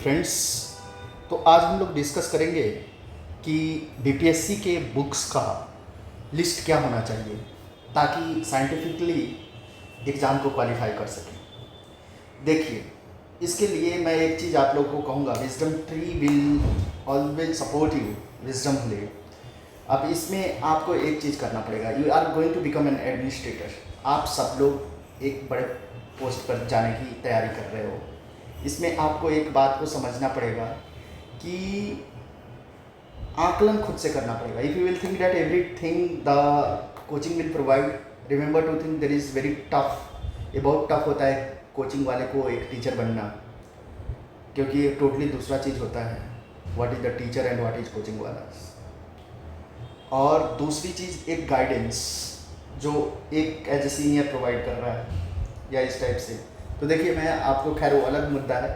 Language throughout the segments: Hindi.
फ्रेंड्स। तो आज हम लोग डिस्कस करेंगे कि बीपीएससी के बुक्स का लिस्ट क्या होना चाहिए ताकि साइंटिफिकली एग्ज़ाम को क्वालिफाई कर सकें। देखिए, इसके लिए मैं एक चीज़ आप लोगों को कहूँगा, wisdom tree will always support you, wisdom play. अब इसमें आपको एक चीज़ करना पड़ेगा, you are going to become an administrator. आप सब लोग एक बड़े पोस्ट पर जाने की तैयारी कर रहे हो। इसमें आपको एक बात को समझना पड़ेगा कि आकलन खुद से करना पड़ेगा। If you will think that everything the coaching will provide, remember to think there is very tough. ये बहुत टफ होता है कोचिंग वाले को एक टीचर बनना, क्योंकि ये टोटली दूसरा चीज़ होता है, what is the teacher and what is coaching वाला। और दूसरी चीज़ एक गाइडेंस जो एक एज ए सीनियर प्रोवाइड कर रहा है या इस टाइप से। तो देखिए, मैं आपको, खैर वो अलग मुद्दा है,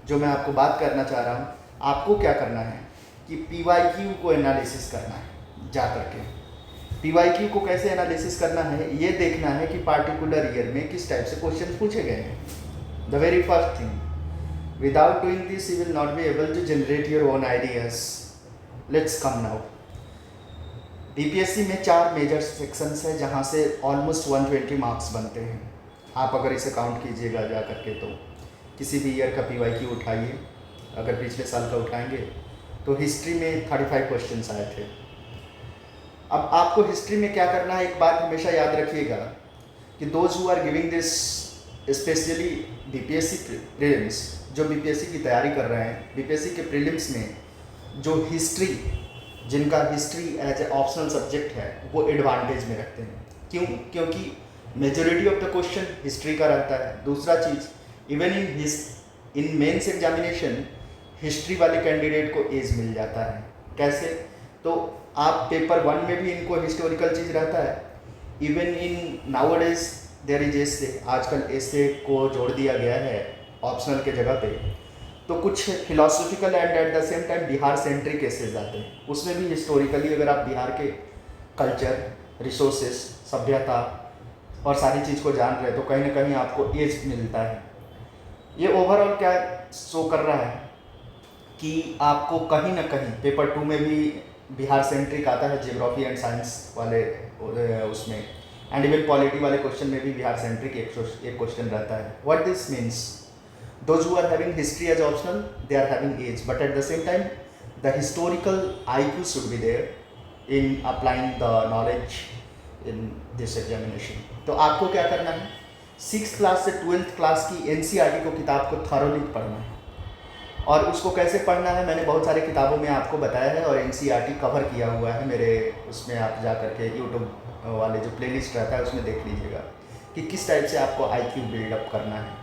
जो मैं आपको बात करना चाह रहा हूँ, आपको क्या करना है कि पीवाईक्यू को एनालिसिस करना है। जा करके पीवाईक्यू को कैसे एनालिसिस करना है, ये देखना है कि पार्टिकुलर ईयर में किस टाइप से क्वेश्चन पूछे गए हैं। The very first thing, without doing this you will not be able to generate your own ideas. Let's come now. BPSC में 4 मेजर सेक्शंस है जहाँ से ऑलमोस्ट 120 मार्क्स बनते हैं। आप अगर इसे काउंट कीजिएगा जा करके, तो किसी भी ईयर का पीवाईक्यू उठाइए, अगर पिछले साल का उठाएंगे तो हिस्ट्री में 35 क्वेश्चंस आए थे। अब आपको हिस्ट्री में क्या करना है, एक बात हमेशा याद रखिएगा कि those who are giving this, specially BPSC prelims, जो बीपीएससी की तैयारी कर रहे हैं, बीपीएससी के प्रीलिम्स में जो हिस्ट्री, जिनका history as a optional subject है, वो एडवांटेज में रखते हैं। क्यों? क्योंकि majority of the question history का रहता है। दूसरा चीज़, even in mains examination history वाले कैंडिडेट को एज मिल जाता है। कैसे? तो आप पेपर 1 में भी इनको हिस्टोरिकल चीज़ रहता है। Even in nowadays there is essay, आजकल एसे को जोड़ दिया गया है ऑप्शनल के जगह पे। तो कुछ philosophical and at the same time Bihar centric essays आते हैं, उसमें भी हिस्टोरिकली अगर आप बिहार के कल्चर, रिसोर्सेस, सभ्यता और सारी चीज़ को जान रहे हैं तो कहीं ना कहीं आपको एज मिलता है। ये ओवरऑल क्या शो कर रहा है कि आपको कहीं ना कहीं पेपर 2 में भी बिहार सेंट्रिक आता है, जियोग्राफी एंड साइंस वाले उसमें, एंड इवन पॉलिटी वाले क्वेश्चन में भी बिहार सेंट्रिक एक क्वेश्चन रहता है। What this means, those who are having history as optional, they are having age, but at the same time the historical IQ should be there in applying the knowledge in this examination. तो आपको क्या करना है, 6th क्लास से 12th क्लास की एनसीईआरटी को किताब को थॉरोली पढ़ना है। और उसको कैसे पढ़ना है, मैंने बहुत सारे किताबों में आपको बताया है और एनसीईआरटी कवर किया हुआ है मेरे उसमें। आप जा करके यूट्यूब वाले जो प्लेलिस्ट रहता है उसमें देख लीजिएगा कि किस टाइप से आपको IQ बिल्डअप करना है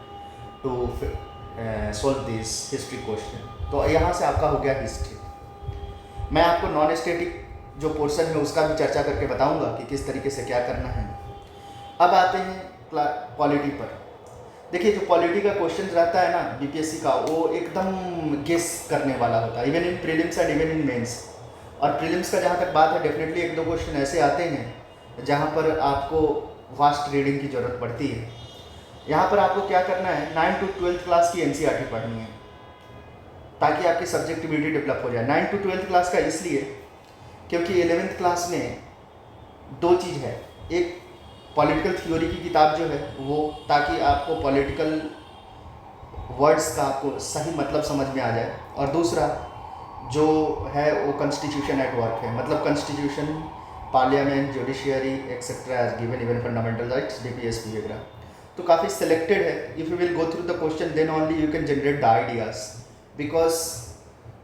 to solve this history question. तो यहाँ से आपका हो गया हिस्ट्री। मैं आपको नॉन स्टैटिक जो पोर्शन है उसका भी चर्चा करके बताऊंगा कि किस तरीके से क्या करना है। अब आते हैं पॉलिटी पर। देखिए, जो पॉलिटी का क्वेश्चन रहता है ना बीपीएससी का, वो एकदम गेस करने वाला होता है, even in prelims and even in mains. और प्रीलिम्स का जहाँ तक बात है, डेफिनेटली 1-2 क्वेश्चन ऐसे आते हैं जहाँ पर आपको वास्ट रीडिंग की ज़रूरत पड़ती है। यहाँ पर आपको क्या करना है, 9 to 12th क्लास की एनसीईआरटी पढ़नी है ताकि आपकी सब्जेक्टिविटी डेवलप हो जाए। 9 to 12th क्लास का इसलिए क्योंकि 11th क्लास में 2 चीज़ है, एक पॉलिटिकल थ्योरी की किताब जो है वो, ताकि आपको पॉलिटिकल वर्ड्स का आपको सही मतलब समझ में आ जाए, और दूसरा जो है वो कॉन्स्टिट्यूशन एट वर्क है, मतलब constitution, parliament, judiciary etcetera as given, even fundamental rights, DPSP वगैरह। तो काफ़ी सिलेक्टेड है। If you will go through the question then only you can generate the ideas, because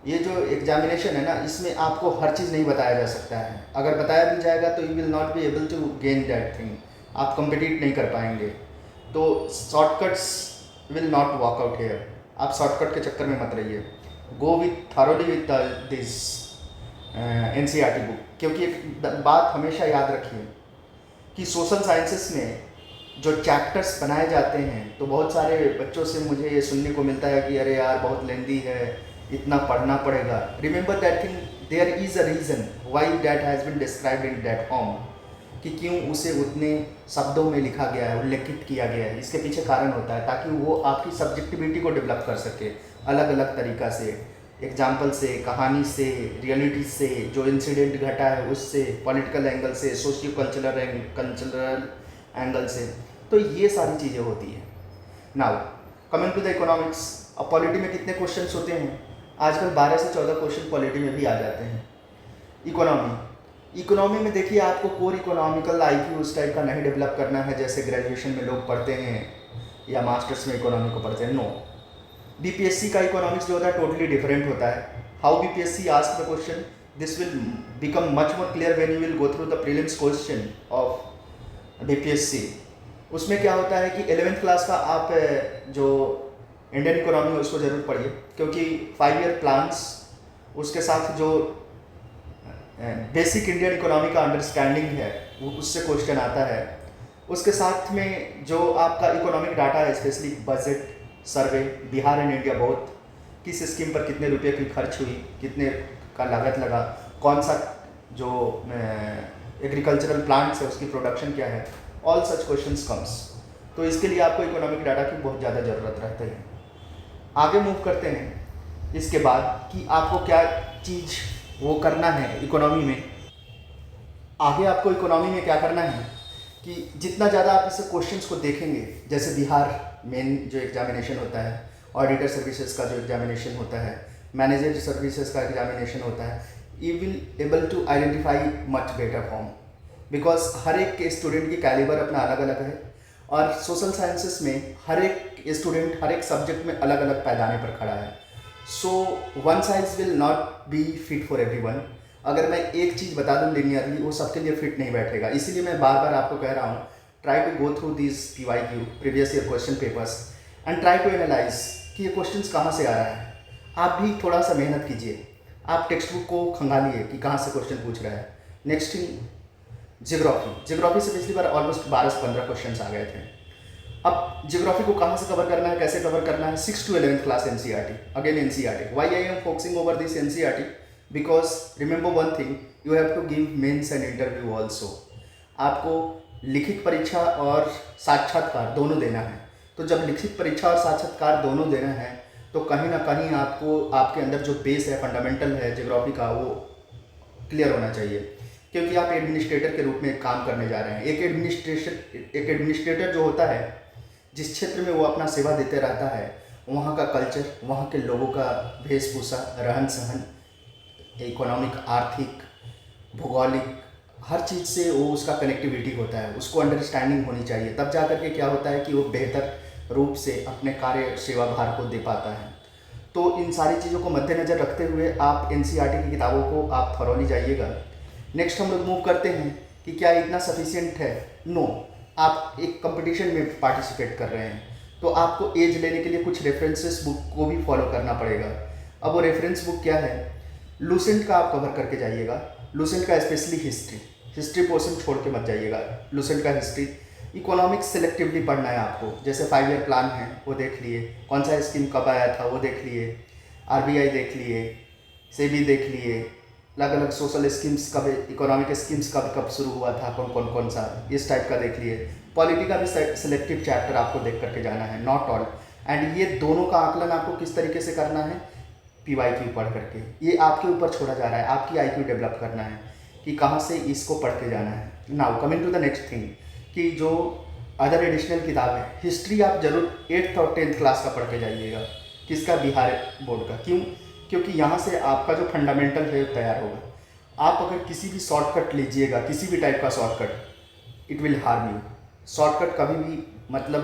ये जो एग्जामिनेशन है ना, इसमें आपको हर चीज़ नहीं बताया जा सकता है। अगर बताया भी जाएगा तो you will not be able to gain that thing, आप कम्पिटिट नहीं कर पाएंगे। तो shortcuts will not work out here. आप शॉर्टकट के चक्कर में मत रहिए, go with thoroughly with this NCERT book. क्योंकि एक बात हमेशा याद रखिए कि सोशल साइंसेस में जो चैप्टर्स बनाए जाते हैं, तो बहुत सारे बच्चों से मुझे ये सुनने को मिलता है कि अरे यार बहुत लेंदी है, इतना पढ़ना पड़ेगा। Remember that thing, there is a reason why that has been described in that form, कि क्यों उसे उतने शब्दों में लिखा गया है, उल्लेखित किया गया है। इसके पीछे कारण होता है ताकि वो आपकी सब्जेक्टिविटी को डेवलप कर सके, अलग अलग तरीक़ा से, एग्जाम्पल से, कहानी से, रियलिटी से, जो इंसिडेंट घटा है उससे, पॉलिटिकल एंगल से, सोशियो कल्चरल एंगल से। तो ये सारी चीज़ें होती हैं। Now coming to the economics, अब पॉलिटी में कितने क्वेश्चंस होते हैं? आजकल 12 से 14 क्वेश्चन पॉलिटी में भी आ जाते हैं। इकोनॉमी में देखिए, आपको कोर इकोनॉमिकल IQ उस टाइप का नहीं डेवलप करना है जैसे ग्रेजुएशन में लोग पढ़ते हैं या मास्टर्स में इकोनॉमी को पढ़ते हैं। नो, BPSC का इकोनॉमिक्स जो होता है टोटली डिफरेंट होता है। How BPSC ask the question, this will become much more clear when you will go through the prelims question of BPSC। उसमें क्या होता है कि 11th क्लास का आप जो इंडियन इकोनॉमी है उसको ज़रूर पढ़िए, क्योंकि 5 ईयर प्लान्स, उसके साथ जो बेसिक इंडियन इकोनॉमी का अंडरस्टैंडिंग है वो उससे क्वेश्चन आता है। उसके साथ में जो आपका इकोनॉमिक डाटा है, specially budget survey, Bihar and India बहुत, किस स्कीम पर कितने रुपए की खर्च हुई, कितने का लागत लगा, कौन सा जो एग्रीकल्चरल प्लांट्स है उसकी प्रोडक्शन क्या है, ऑल सच क्वेश्चंस कम्स। तो इसके लिए आपको इकोनॉमिक डाटा की बहुत ज़्यादा ज़रूरत रहती है। आगे मूव करते हैं इसके बाद कि आपको क्या चीज़ वो करना है इकोनॉमी में। आगे आपको इकोनॉमी में क्या करना है कि जितना ज़्यादा आप इस क्वेश्चंस को देखेंगे, जैसे बिहार मेन जो एग्जामिनेशन होता है, ऑडिटर सर्विसेज का जो एग्जामिनेशन होता है, मैनेजर सर्विसेज का एग्जामिनेशन होता है, you will able to identify much better form, because हर एक के स्टूडेंट की कैलिबर अपना अलग अलग है और सोशल साइंसेस में हर एक स्टूडेंट हर एक सब्जेक्ट में अलग अलग पैदाने पर खड़ा है। So one size will not B fit for everyone. अगर मैं एक चीज़ बता दूं लिनियरली, वो सबके लिए फिट नहीं बैठेगा। इसीलिए मैं बार बार आपको कह रहा हूँ, try to go through this PYQ previous year question papers and try to analyse कि ये क्वेश्चंस कहाँ से आ रहा है। आप भी थोड़ा सा मेहनत कीजिए, आप टेक्स्ट बुक को खंगालिए कि कहाँ से क्वेश्चन पूछ रहा है। नेक्स्ट थिंग, जियोग्राफी से पिछली बार ऑलमोस्ट 12 से 15 क्वेश्चन आ गए थे। अब जियोग्राफी को कहाँ से कवर करना है, कैसे कवर करना है? 6 to 11th class NCERT, again NCERT। Why I am focusing over this NCERT? Because remember one thing, you have to give mains and interview also. आपको लिखित परीक्षा और साक्षात्कार दोनों देना है। तो जब लिखित परीक्षा और साक्षात्कार दोनों देना है तो कहीं ना कहीं आपको आपके अंदर जो बेस है, फंडामेंटल है जियोग्राफी का, वो क्लियर होना चाहिए, क्योंकि आप एडमिनिस्ट्रेटर के रूप में काम करने जा रहे हैं। एक एडमिनिस्ट्रेटर जो होता है, जिस क्षेत्र में वो अपना सेवा देते रहता है, वहाँ का कल्चर, वहाँ के लोगों का वेशभूषा, रहन सहन, इकोनॉमिक, आर्थिक, भौगोलिक, हर चीज़ से वो उसका कनेक्टिविटी होता है, उसको अंडरस्टैंडिंग होनी चाहिए। तब जा कर के क्या होता है कि वो बेहतर रूप से अपने कार्य सेवा भार को दे पाता है। तो इन सारी चीज़ों को मद्देनज़र रखते हुए आप NCERT की किताबों को आप थॉरोली जाइएगा। नेक्स्ट हम लोग मूव करते हैं कि क्या इतना सफिशिएंट है? नो, आप एक कंपटीशन में पार्टिसिपेट कर रहे हैं तो आपको एज लेने के लिए कुछ रेफरेंसेस बुक को भी फॉलो करना पड़ेगा। अब वो रेफरेंस बुक क्या है? लूसेंट का आप कवर करके जाइएगा। लूसेंट का स्पेशली हिस्ट्री पोर्शन छोड़ के मत जाइएगा। लूसेंट का हिस्ट्री, इकोनॉमिक्स सेलेक्टिवली पढ़ना है आपको। जैसे 5 ईयर प्लान है वो देख लिए, कौन सा स्कीम कब आया था वो देख लिए, RBI देख लिए, सेबी देख लिए, अलग अलग सोशल स्कीम्स कब, इकोनॉमिक स्कीम्स कब शुरू हुआ था, कौन सा, इस टाइप का देख लिए। पॉलिटी का भी सिलेक्टिव चैप्टर आपको देख करके जाना है, नॉट ऑल। एंड ये दोनों का आकलन आपको किस तरीके से करना है? PYQ पढ़ करके। ये आपके ऊपर छोड़ा जा रहा है, आपकी IQ डेवलप करना है कि कहाँ से इसको पढ़ के जाना है। Now coming to the next thing कि जो अदर एडिशनल किताब है, हिस्ट्री आप जरूर 8th और 10th क्लास का पढ़ के जाइएगा। किसका? बिहार बोर्ड का। क्यों? क्योंकि यहाँ से आपका जो फंडामेंटल है तैयार होगा। आप अगर किसी भी शॉर्टकट लीजिएगा, किसी भी टाइप का shortcut, it will harm you. Shortcut कभी भी मतलब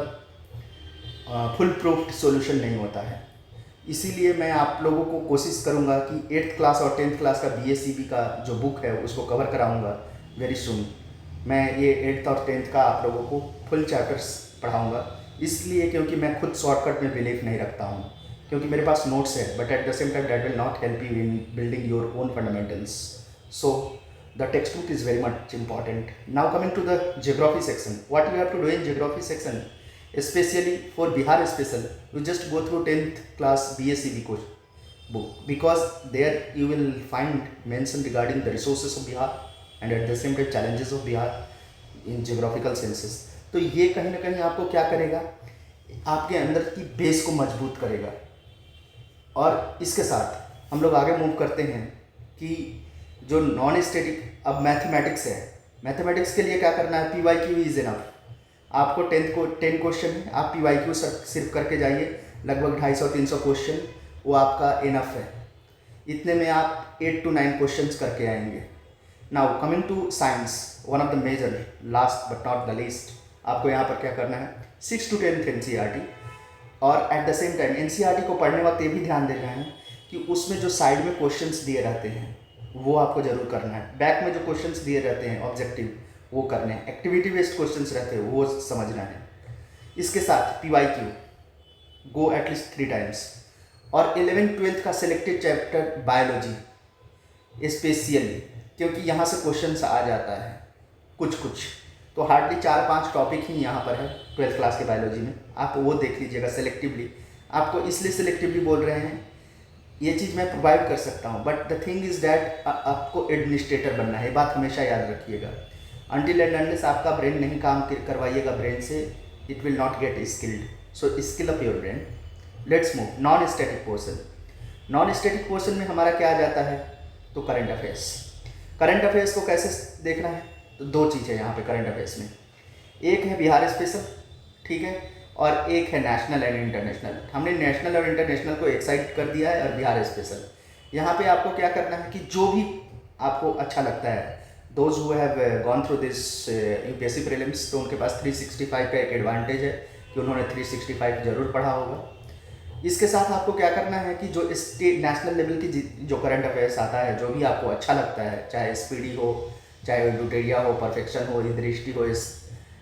फुल प्रूफ सॉल्यूशन नहीं होता है। इसीलिए मैं आप लोगों को कोशिश करूंगा कि 8th क्लास और 10th क्लास का BSCB का जो बुक है उसको कवर कराऊंगा वेरी सुन। मैं ये 8th और 10th का आप लोगों को फुल चैप्टर्स पढ़ाऊंगा, इसलिए क्योंकि मैं खुद शॉर्टकट में बिलीव नहीं रखता हूँ, क्योंकि मेरे पास नोट्स है, but at the same time that will not help you in building your own fundamentals. So the textbook is very much important. Now coming to the geography section, what you have to do in geography section, especially for Bihar special, you just go through 10th class BSCB course book, because there you will find mention regarding the resources of Bihar and at the same time challenges of Bihar in geographical senses. तो ये कहीं ना कहीं आपको क्या करेगा? आपके अंदर की बेस को मजबूत करेगा। और इसके साथ हम लोग आगे मूव करते हैं कि जो नॉन स्टैटिक अब मैथमेटिक्स है, मैथमेटिक्स के लिए क्या करना है, P Y Q is enough. आपको 10 क्वेश्चन है, आप पी वाई क्यू सिर्फ करके जाइए, लगभग 250-300 क्वेश्चन, वो आपका इनफ है। इतने में आप 8 to 9 क्वेश्चन करके आएंगे। Now coming to science, one of the major, last but not the least, आपको यहाँ पर क्या करना है, 6 to 10 एनसीईआरटी, और at the same time NCERT को पढ़ने वक्त ये भी ध्यान देना है कि उसमें जो साइड में क्वेश्चंस दिए रहते हैं वो आपको जरूर करना है। बैक में जो क्वेश्चंस दिए रहते हैं ऑब्जेक्टिव, वो करने हैं। एक्टिविटी बेस्ड क्वेश्चंस रहते हैं, वो समझना है। इसके साथ P Y Q go at least 3 times, और 11th-12th का सिलेक्टेड चैप्टर बायोलॉजी स्पेशली, क्योंकि यहाँ से क्वेश्चंस आ जाता है कुछ कुछ, तो हार्डली 4-5 टॉपिक ही यहाँ पर है 12th क्लास के बायोलॉजी में, आप वो देख लीजिएगा सेलेक्टिवली। आपको इसलिए सेलेक्टिवली बोल रहे हैं, ये चीज़ मैं प्रोवाइड कर सकता हूँ, but the thing is that आपको एडमिनिस्ट्रेटर बनना है, ये बात हमेशा याद रखिएगा। अनटिल एंड अनलेस आपका ब्रेन नहीं काम करवाइएगा ब्रेन से, it will not gate skilled. So skill up your brain. Let's move non static portion. Non static portion में हमारा क्या आ जाता है, तो करंट अफेयर्स। करंट अफेयर्स को कैसे देखना है, तो 2 चीज़ है यहाँ पे करंट अफेयर्स में, एक है बिहार स्पेशल, ठीक है, और एक है नेशनल एंड इंटरनेशनल। हमने नेशनल और इंटरनेशनल को एक साइड कर दिया है, और बिहार स्पेशल। यहाँ पे आपको क्या करना है कि जो भी आपको अच्छा लगता है, those who have gone through this UPSC prelims, तो उनके पास 365 का एक एडवांटेज है कि उन्होंने 365 जरूर पढ़ा होगा। इसके साथ आपको क्या करना है कि जो स्टेट नेशनल लेवल की जो करंट अफेयर्स आता है, जो भी आपको अच्छा लगता है, चाहे स्पीडी हो, चाहे ल्यूटेरिया हो, परफेक्शन हो, दृष्टि हो, इस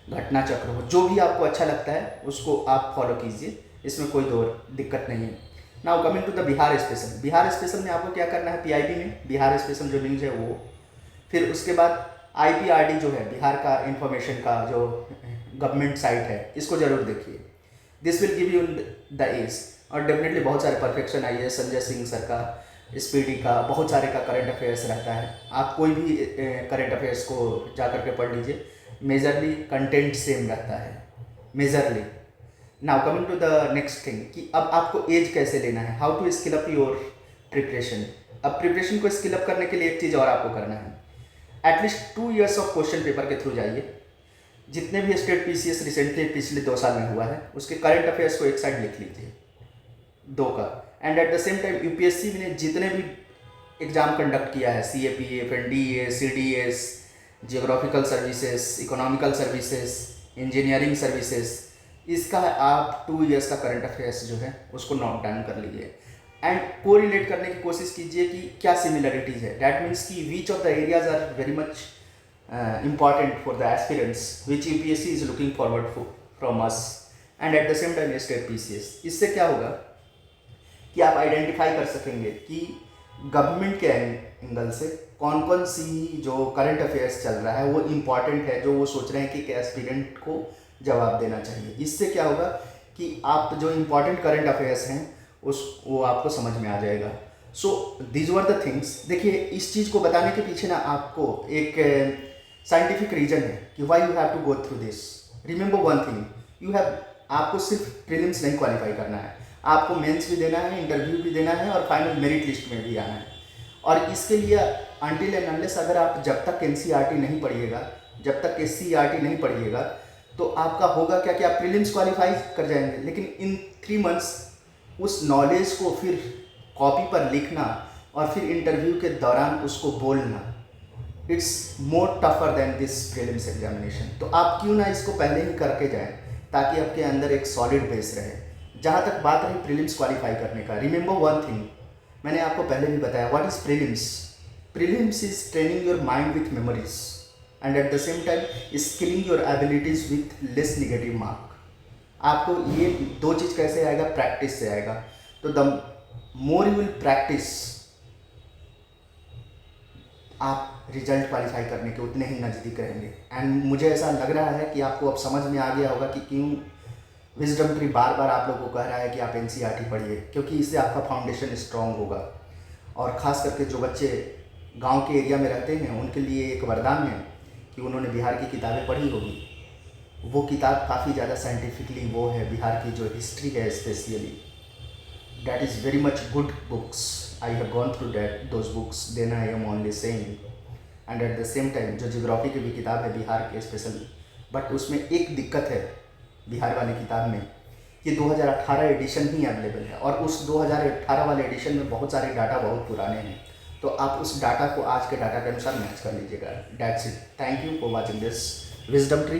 घटना चक्र हो, जो भी आपको अच्छा लगता है उसको आप फॉलो कीजिए, इसमें कोई दिक्कत नहीं है। Now coming to the Bihar special. Bihar special में आपको क्या करना है, पीआईबी में बिहार स्पेशल जो न्यूज़ है वो, फिर उसके बाद आईपीआरडी जो है बिहार का इंफॉर्मेशन का जो गवर्नमेंट साइट है, इसको जरूर देखिए। This will give you the edge, और डेफिनेटली बहुत सारे परफेक्शन आई है, संजय सिंह सर का, स्पीडी का, बहुत सारे का करंट अफेयर्स रहता है। आप कोई भी करंट अफेयर्स को जा करके पढ़ लीजिए, मेजरली कंटेंट सेम रहता है, majorly. Now coming to the next thing कि अब आपको एज कैसे लेना है, how to skill up your preparation. अब प्रिपरेशन को स्किल अप करने के लिए एक चीज़ और आपको करना है, at least 2 years of question paper के थ्रू जाइए। जितने भी स्टेट पीसीएस रिसेंटली पिछले 2 साल में हुआ है, उसके करंट अफेयर्स को एक साइड लिख लीजिए, 2 का। And at the same time UPSC ने जितने भी एग्जाम कंडक्ट किया है, CAPF, NDA, CDS, geographical services, economical services, engineering services, इसका आप 2 years का करंट अफेयर्स जो है उसको नोट डाउन कर लीजिए, एंड को रिलेट करने की कोशिश कीजिए कि क्या सिमिलरिटीज़ है। डैट मीन्स कि which of the areas are very much important for the aspirants which UPSC is looking forward from us, and at the same time state PCS। इससे क्या होगा कि आप आइडेंटिफाई कर सकेंगे कि गवर्नमेंट के एंगल से कौन कौन सी जो करंट अफेयर्स चल रहा है वो इम्पॉर्टेंट है, जो वो सोच रहे हैं कि एस्पिरेंट को जवाब देना चाहिए। इससे क्या होगा कि आप जो इम्पॉर्टेंट करंट अफेयर्स हैं वो आपको समझ में आ जाएगा। So these were the things. देखिए, इस चीज़ को बताने के पीछे ना आपको एक साइंटिफिक रीजन है कि why you have to go through this. Remember one thing, you have, आपको सिर्फ प्रीलिम्स नहीं क्वालिफाई करना है, आपको मेंस भी देना है, इंटरव्यू भी देना है, और फाइनल मेरिट लिस्ट में भी आना है। और इसके लिए अनटिल एंड अनलेस अगर आप जब तक एनसीईआरटी नहीं पढ़िएगा, जब तक एससीईआरटी नहीं पढ़िएगा, तो आपका होगा क्या कि आप प्रीलिम्स क्वालिफाई कर जाएंगे, लेकिन इन 3 months उस नॉलेज को फिर कॉपी पर लिखना और फिर इंटरव्यू के दौरान उसको बोलना, it's more tougher than this prelims examination. तो आप क्यों ना इसको पहले ही करके जाएं, ताकि आपके अंदर एक सॉलिड बेस रहे। जहाँ तक बात रही प्रीलिम्स क्वालिफाई करने का, रिमेंबर वन थिंग, मैंने आपको पहले भी बताया, what is prelims. Prelims is training your mind with memories and at the same time skilling your abilities with less negative mark. आपको ये 2 चीज़ कैसे आएगा, प्रैक्टिस से आएगा। तो the more you will practice, आप रिजल्ट क्वालिफाई करने के उतने ही नज़दीक रहेंगे। एंड मुझे ऐसा लग रहा है कि आपको अब समझ में आ गया होगा कि क्यों विजडम ट्री बार बार आप लोगों को कह रहा है कि आप एनसीईआरटी पढ़िए, क्योंकि इससे आपका फाउंडेशन स्ट्रांग होगा। और ख़ास करके जो बच्चे गांव के एरिया में रहते हैं, उनके लिए एक वरदान है कि उन्होंने बिहार की किताबें पढ़ी होगी। वो किताब काफ़ी ज़्यादा साइंटिफिकली वो है, बिहार की जो हिस्ट्री है specially, that is very much good books. I have gone through those books, then I am only saying. And at the same time जो जियोग्राफी की भी किताब है बिहार के स्पेशल, बट उसमें एक दिक्कत है बिहार वाली किताब में कि 2018 एडिशन ही अवेलेबल है, और उस 2018 वाले एडिशन में बहुत सारे डाटा बहुत पुराने हैं, तो आप उस डाटा को आज के डाटा के अनुसार मैच कर लीजिएगा। That's it, thank you for watching this wisdom tree.